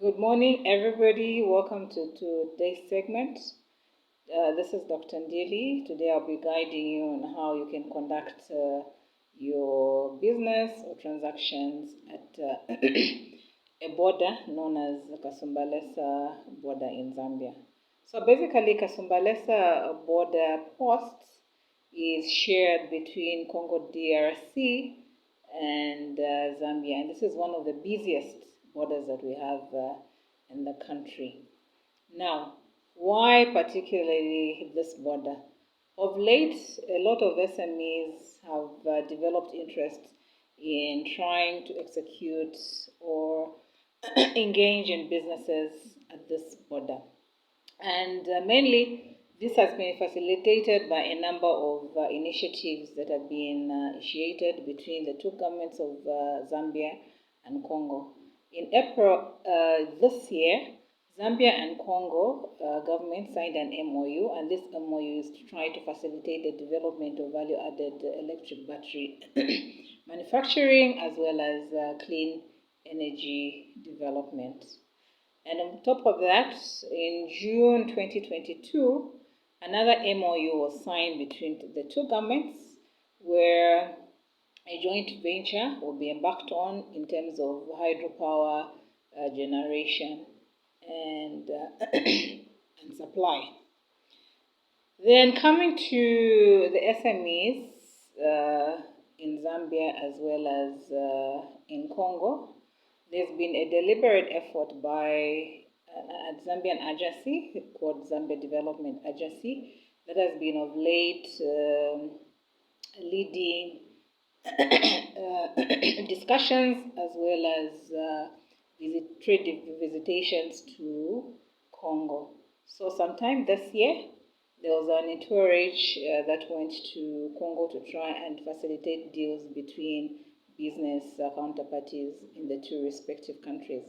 Good morning, everybody. Welcome to today's segment. This is Dr. Ndili. Today I'll be guiding you on how you can conduct your business or transactions at a border known as the Kasumbalesa border in Zambia. So basically, Kasumbalesa border post is shared between Congo DRC and Zambia, and this is one of the busiest borders that we have in the country. Now, why particularly this border? Of late, a lot of SMEs have developed interest in trying to execute or engage in businesses at this border. And mainly, this has been facilitated by a number of initiatives that have been initiated between the two governments of Zambia and Congo. In April this year, Zambia and Congo government signed an MOU, and this MOU is to try to facilitate the development of value-added electric battery manufacturing as well as clean energy development. And on top of that, in June 2022, another MOU was signed between the two governments where a joint venture will be embarked on in terms of hydropower generation and, and supply. Then coming to the SMEs in Zambia as well as in Congo, there's been a deliberate effort by a Zambian agency called Zambia Development Agency that has been of late leading discussions as well as trade visitations to Congo. So sometime this year, there was an entourage that went to Congo to try and facilitate deals between business counterparties in the two respective countries.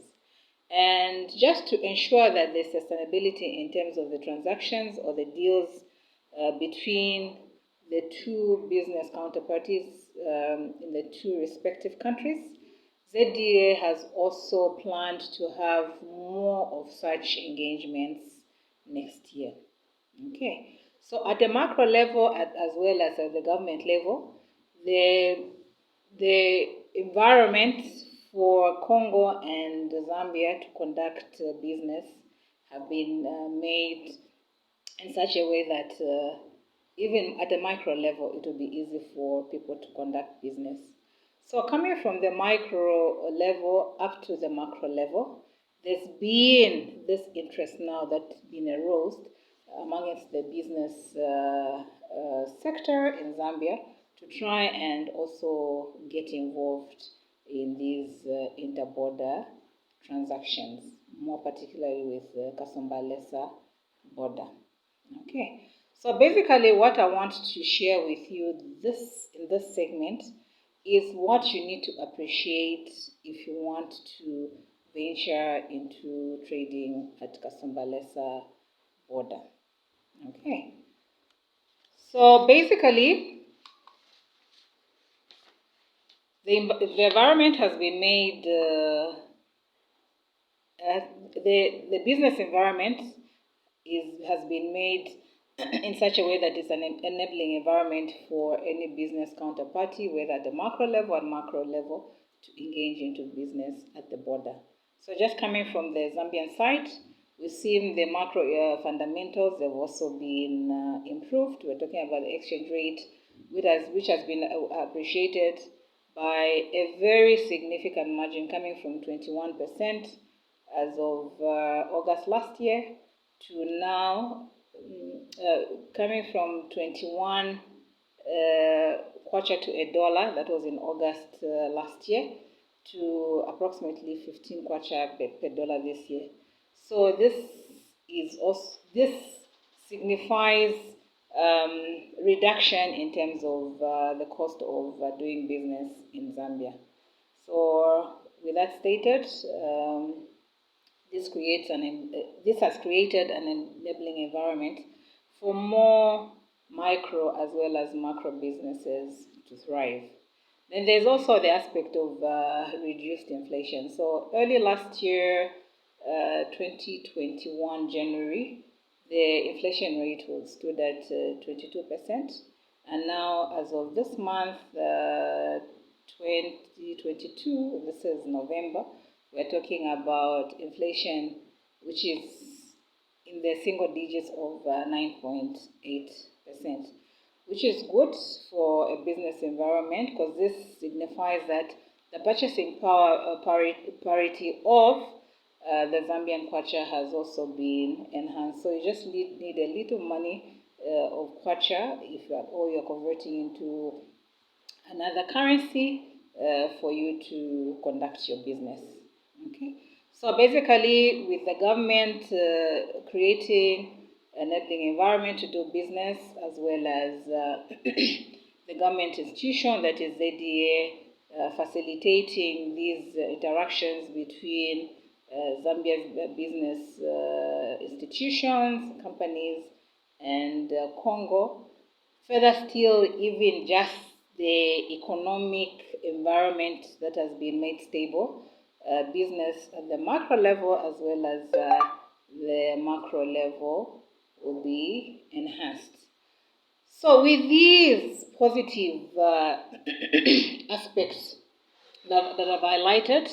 And just to ensure that there's sustainability in terms of the transactions or the deals between the two business counterparties in the two respective countries, ZDA has also planned to have more of such engagements next year. Okay, so at the macro level as well as at the government level, the environment for Congo and Zambia to conduct business have been made in such a way that even at the micro level, it will be easy for people to conduct business. So coming from the micro level up to the macro level, there's been this interest now that's been aroused amongst the business sector in Zambia to try and also get involved in these inter-border transactions, more particularly with the Kasumbalesa border. Okay, so basically what I want to share with you in this segment is what you need to appreciate if you want to venture into trading at Kasumbalesa border. Okay, so basically the environment has been made, the business environment has been made in such a way that it's an enabling environment for any business counterparty, whether at the macro level or macro level, to engage into business at the border. So just coming from the Zambian side, we've seen the macro fundamentals have also been improved. We're talking about the exchange rate, which has been appreciated by a very significant margin coming from 21% as of August last year to now coming from 21 kwacha to a dollar, that was in August last year, to approximately 15 kwacha per dollar this year. So this signifies reduction in terms of the cost of doing business in Zambia. So with that stated, this has created an enabling environment for more micro as well as macro businesses to thrive. Then there's also the aspect of reduced inflation. So early last year, 2021 January, the inflation rate was stood at 22%. And now, as of this month, 2022, this is November, we're talking about inflation, which is in the single digits of 9.8%, which is good for a business environment because this signifies that the purchasing power parity of the Zambian kwacha has also been enhanced. So you just need a little money of kwacha or you're converting into another currency for you to conduct your business. Okay. So basically, with the government creating enabling environment to do business, as well as the government institution, that is ZDA, facilitating these interactions between Zambia's business institutions, companies, and Congo. Further still, even just the economic environment that has been made stable, business at the macro level as well as the macro level will be enhanced. So with these positive aspects that I've highlighted,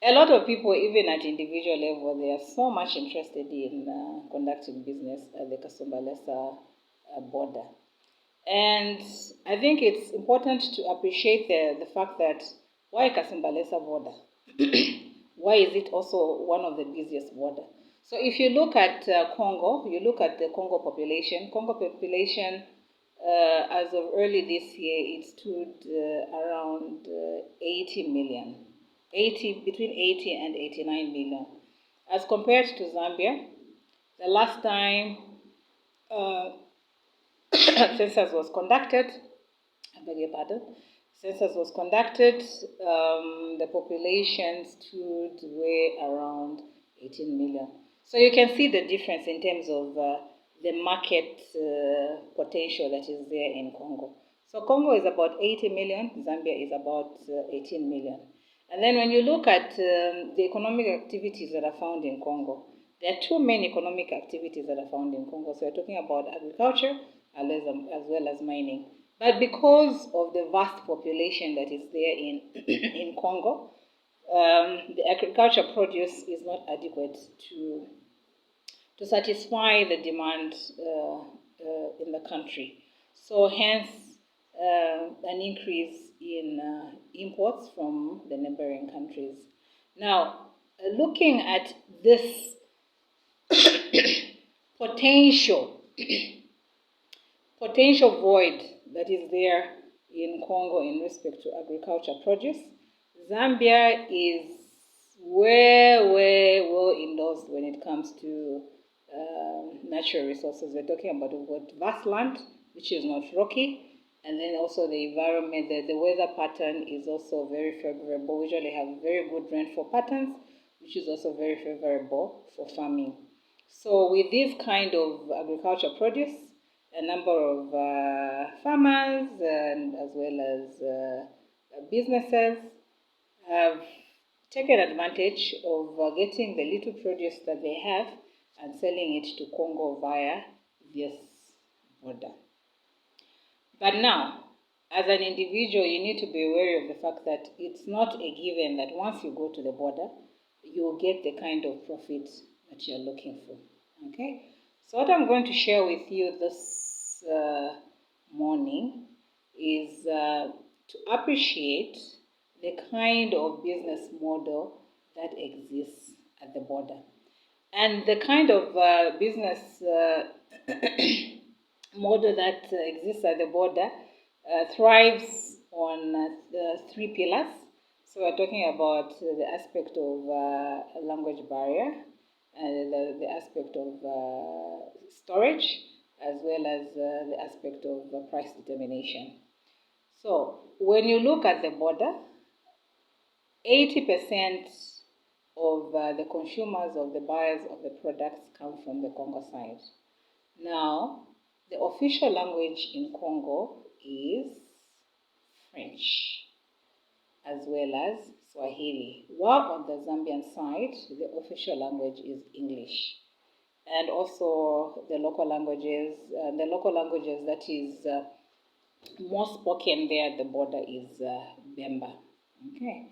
a lot of people, even at individual level, they are so much interested in conducting business at the Kasumbalesa border. And I think it's important to appreciate the fact that why Kasumbalesa border? Why is it also one of the busiest borders? So if you look at Congo, you look at the Congo population. Congo population, as of early this year, it stood around 80 million. Between 80 and 89 million. As compared to Zambia, the last time census was conducted, I beg your pardon, census was conducted, the population stood way around 18 million. So you can see the difference in terms of the market potential that is there in Congo. So Congo is about 80 million, Zambia is about 18 million. And then when you look at the economic activities that are found in Congo, there are two main economic activities that are found in Congo. So we're talking about agriculture as well as mining. But because of the vast population that is there in, in Congo, the agriculture produce is not adequate to satisfy the demand in the country. So hence an increase in imports from the neighboring countries. Now, looking at this potential void that is there in Congo in respect to agriculture produce, Zambia is way well endorsed when it comes to natural resources. We're talking about vast land, which is not rocky, and then also the environment, the weather pattern is also very favorable. We usually have very good rainfall patterns, which is also very favorable for farming. So with this kind of agriculture produce, a number of farmers and as well as businesses have taken advantage of getting the little produce that they have and selling it to Congo via this border. But now, as an individual, you need to be aware of the fact that it's not a given that once you go to the border, you'll get the kind of profit that you're looking for. Okay? So what I'm going to share with you this morning is to appreciate the kind of business model that exists at the border. And the kind of business model that exists at the border thrives on three pillars. So we're talking about the aspect of language barrier, and the aspect of storage, as well as the aspect of price determination. So when you look at the border, 80% of the consumers, of the buyers of the products come from the Congo side. Now, the official language in Congo is French, as well as Swahili, while on the Zambian side, the official language is English. And also the local languages that is more spoken there at the border is Bemba. Okay.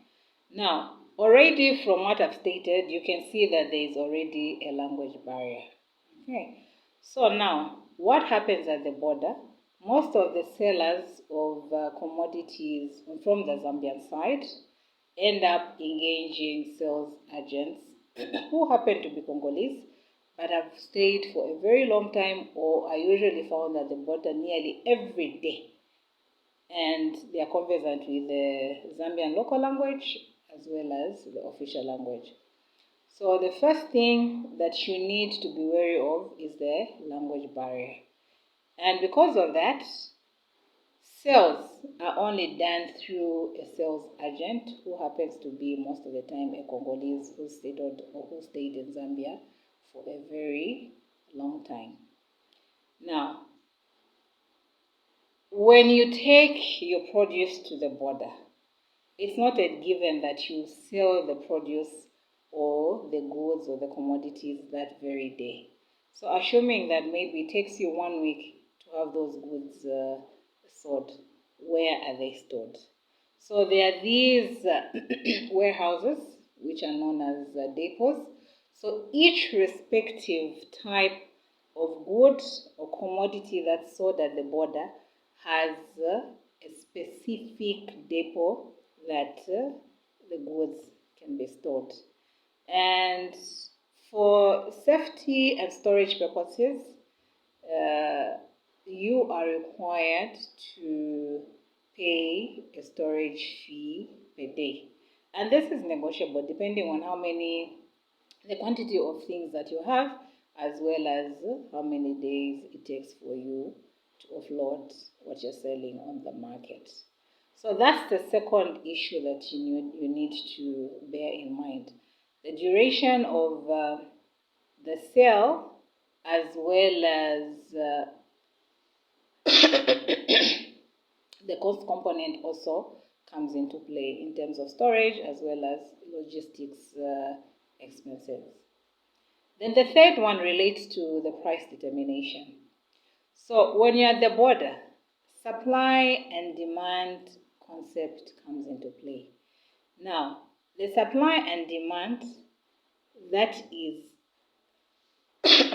Now, already from what I've stated, you can see that there is already a language barrier. Okay. So now, what happens at the border? Most of the sellers of commodities from the Zambian side end up engaging sales agents who happen to be Congolese but have stayed for a very long time or are usually found at the border nearly every day. And they are conversant with the Zambian local language as well as the official language. So the first thing that you need to be wary of is the language barrier. And because of that, sales are only done through a sales agent who happens to be most of the time a Congolese who stayed in Zambia for a very long time. Now, when you take your produce to the border, it's not a given that you sell the produce or the goods or the commodities that very day. So assuming that maybe it takes you 1 week to have those goods sold, where are they stored? So there are these warehouses which are known as depots. So each respective type of good or commodity that's sold at the border has a specific depot that the goods can be stored. And for safety and storage purposes, you are required to pay a storage fee per day. And this is negotiable depending on the quantity of things that you have, as well as how many days it takes for you to offload what you're selling on the market. So that's the second issue that you need to bear in mind. The duration of the sale, as well as the cost component also comes into play in terms of storage as well as logistics expenses. Then the third one relates to the price determination. So when you're at the border, supply and demand concept comes into play. Now, the supply and demand, that is,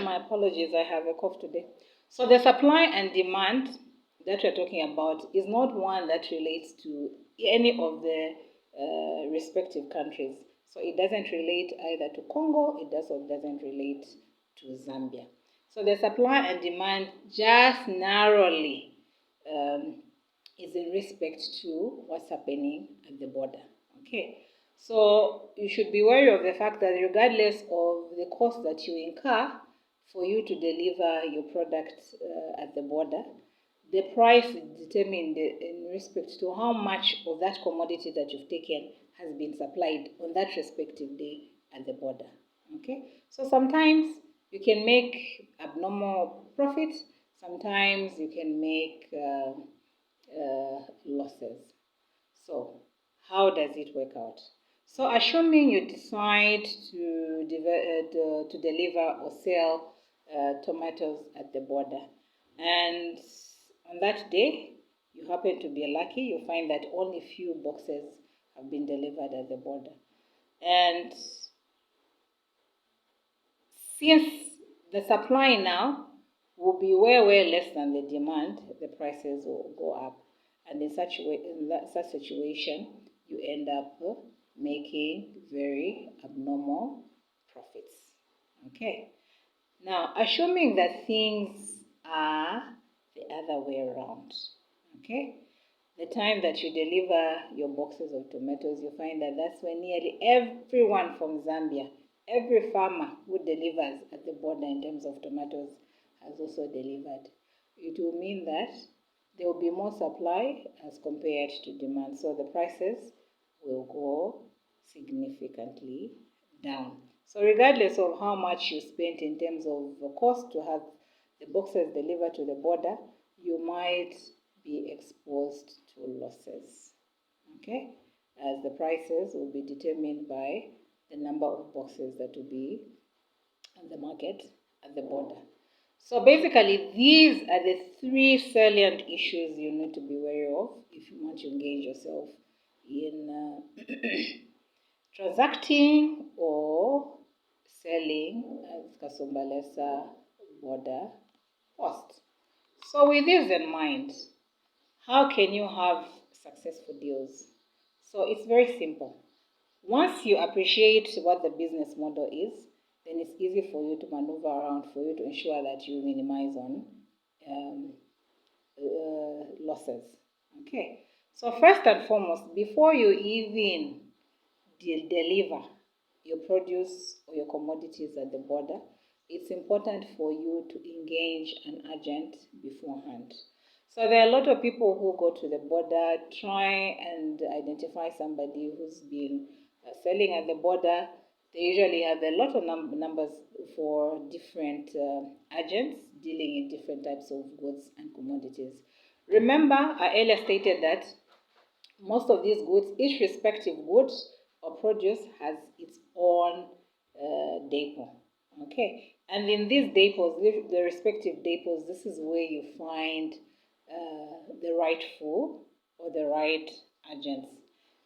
my apologies, I have a cough today. So the supply and demand that we're talking about is not one that relates to any of the respective countries. So it doesn't relate either to Congo, it also doesn't relate to Zambia. So the supply and demand just narrowly is in respect to what's happening at the border. Okay, so you should be wary of the fact that regardless of the cost that you incur for you to deliver your product at the border, the price is determined in respect to how much of that commodity that you've taken has been supplied on that respective day at the border. Okay, so sometimes you can make abnormal profits, sometimes you can make losses. So how does it work out? So assuming you decide to deliver or sell tomatoes at the border, and on that day you happen to be lucky, you find that only few boxes have been delivered at the border. And since the supply now will be way less than the demand, the prices will go up. And in such situation, you end up making very abnormal profits. Okay. Now, assuming that things are the other way around, okay, the time that you deliver your boxes of tomatoes, you find that that's when nearly everyone from Zambia, every farmer who delivers at the border in terms of tomatoes has also delivered. It will mean that there will be more supply as compared to demand. So the prices will go significantly down. So regardless of how much you spent in terms of the cost to have the boxes delivered to the border, you might be exposed to losses. Okay? as the prices will be determined by the number of boxes that will be on the market at the border. So basically, these are the three salient issues you need to be wary of if you want to engage yourself in transacting or selling at Kasumbalesa border post. So with this in mind, how can you have successful deals? So it's very simple. Once you appreciate what the business model is, then it's easy for you to maneuver around, for you to ensure that you minimize on um, losses. Okay. So first and foremost, before you even deliver your produce or your commodities at the border, it's important for you to engage an agent beforehand. So there are a lot of people who go to the border, try and identify somebody who's been selling at the border. They usually have a lot of numbers for different agents dealing in different types of goods and commodities. Remember, I earlier stated that most of these goods, each respective good or produce has its own depot. Okay, and in these depots, the respective depots, this is where you find the rightful or the right agents.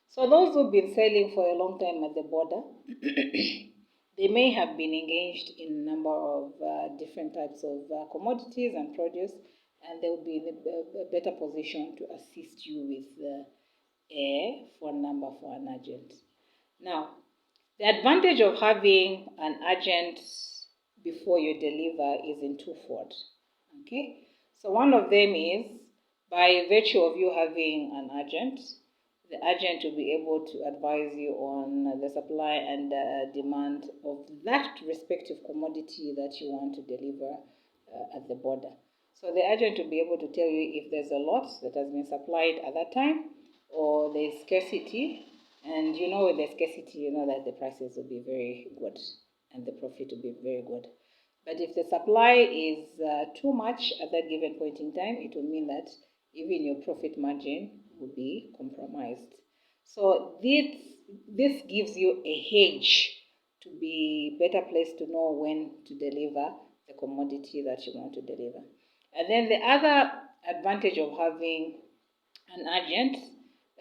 So those who've been selling for a long time at the border, they may have been engaged in a number of different types of commodities and produce, and they will be in a better position to assist you with a phone number for an agent. Now, the advantage of having an agent before you deliver is in twofold. Okay, so one of them is by virtue of you having an agent, the agent will be able to advise you on the supply and demand of that respective commodity that you want to deliver at the border. So the agent will be able to tell you if there's a lot that has been supplied at that time or there's scarcity. And you know, with the scarcity, you know that the prices will be very good and the profit will be very good. But if the supply is too much at that given point in time, it will mean that even your profit margin will be compromised. So this gives you a hedge to be better placed to know when to deliver the commodity that you want to deliver. And then the other advantage of having an agent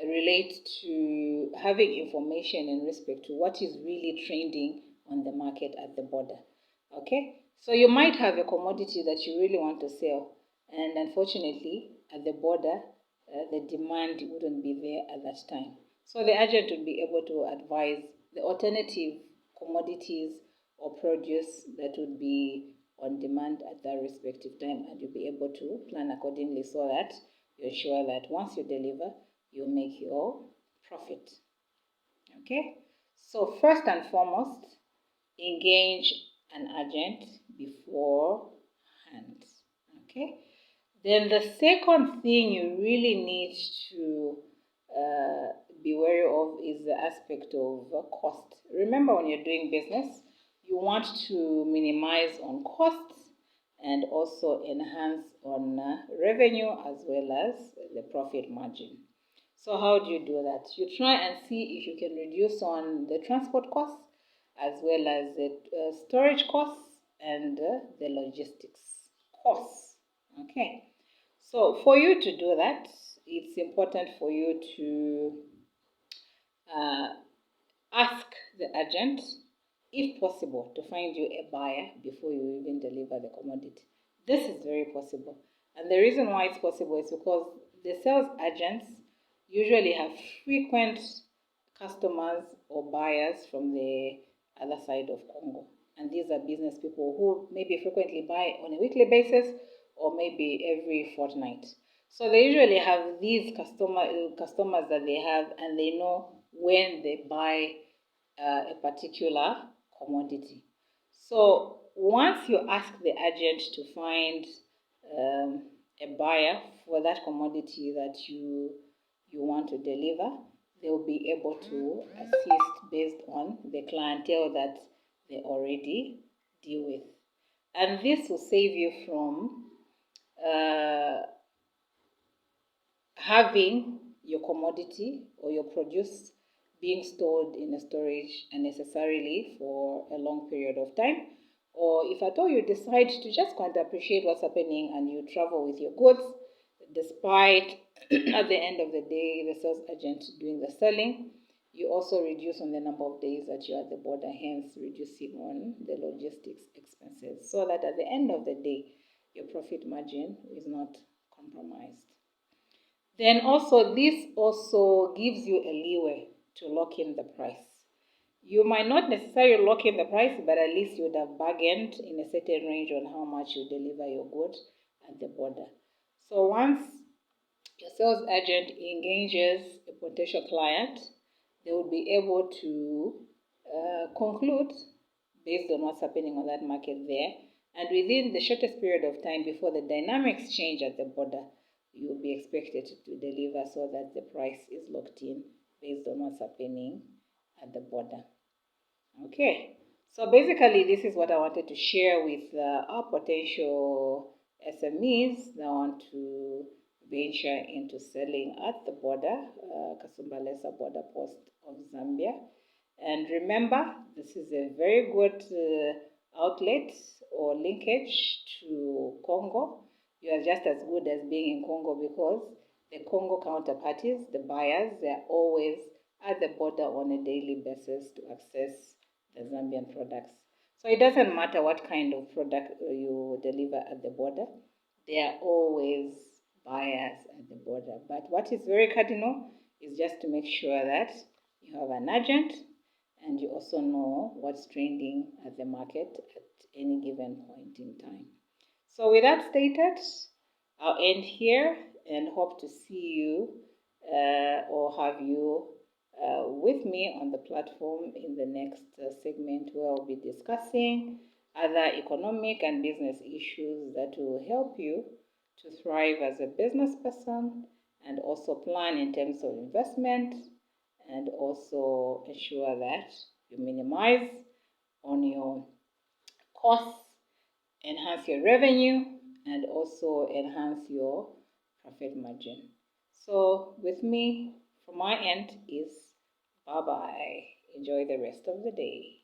relates to having information in respect to what is really trending on the market at the border. Okay, so you might have a commodity that you really want to sell, and unfortunately, at the border, the demand wouldn't be there at that time. So the agent would be able to advise the alternative commodities or produce that would be on demand at that respective time, and you'll be able to plan accordingly so that you ensure that once you deliver, you make your profit. Okay, so first and foremost, engage an agent beforehand. Okay, then the second thing you really need to be wary of is the aspect of cost. Remember, when you're doing business, you want to minimize on costs and also enhance on revenue as well as the profit margin. So how do you do that? You try and see if you can reduce on the transport costs as well as the storage costs and the logistics costs. Okay. So for you to do that, it's important for you to ask the agent, if possible, to find you a buyer before you even deliver the commodity. This is very possible. And the reason why it's possible is because the sales agents usually have frequent customers or buyers from the other side of Congo. And these are business people who maybe frequently buy on a weekly basis or maybe every fortnight. So they usually have these customers that they have, and they know when they buy a particular commodity. So once you ask the agent to find a buyer for that commodity that you want to deliver, they will be able to assist based on the clientele that they already deal with. And this will save you from having your commodity or your produce being stored in a storage unnecessarily for a long period of time. Or if at all you decide to just kind of appreciate what's happening and you travel with your goods, despite at the end of the day the sales agent doing the selling, you also reduce on the number of days that you're at the border, hence reducing on the logistics expenses, so that at the end of the day your profit margin is not compromised. Then also this also gives you a leeway to lock in the price. You might not necessarily lock in the price, but at least you would have bargained in a certain range on how much you deliver your goods at the border. So once your sales agent engages a potential client, they will be able to conclude based on what's happening on that market there. And within the shortest period of time before the dynamics change at the border, you will be expected to deliver so that the price is locked in based on what's happening at the border. Okay, so basically this is what I wanted to share with our potential SMEs that want to venture into selling at the border, Kasumbalesa border post of Zambia. And remember, this is a very good outlet or linkage to Congo. You are just as good as being in Congo because the Congo counterparties, the buyers, they are always at the border on a daily basis to access the Zambian products. So it doesn't matter what kind of product you deliver at the border, there are always buyers at the border. But what is very cardinal is just to make sure that you have an agent and you also know what's trending at the market at any given point in time. So with that stated, I'll end here and hope to see you or have you with me on the platform in the next segment where I'll be discussing other economic and business issues that will help you to thrive as a business person and also plan in terms of investment and also ensure that you minimize on your costs, enhance your revenue, and also enhance your profit margin. So with me, from my end is bye-bye. Enjoy the rest of the day.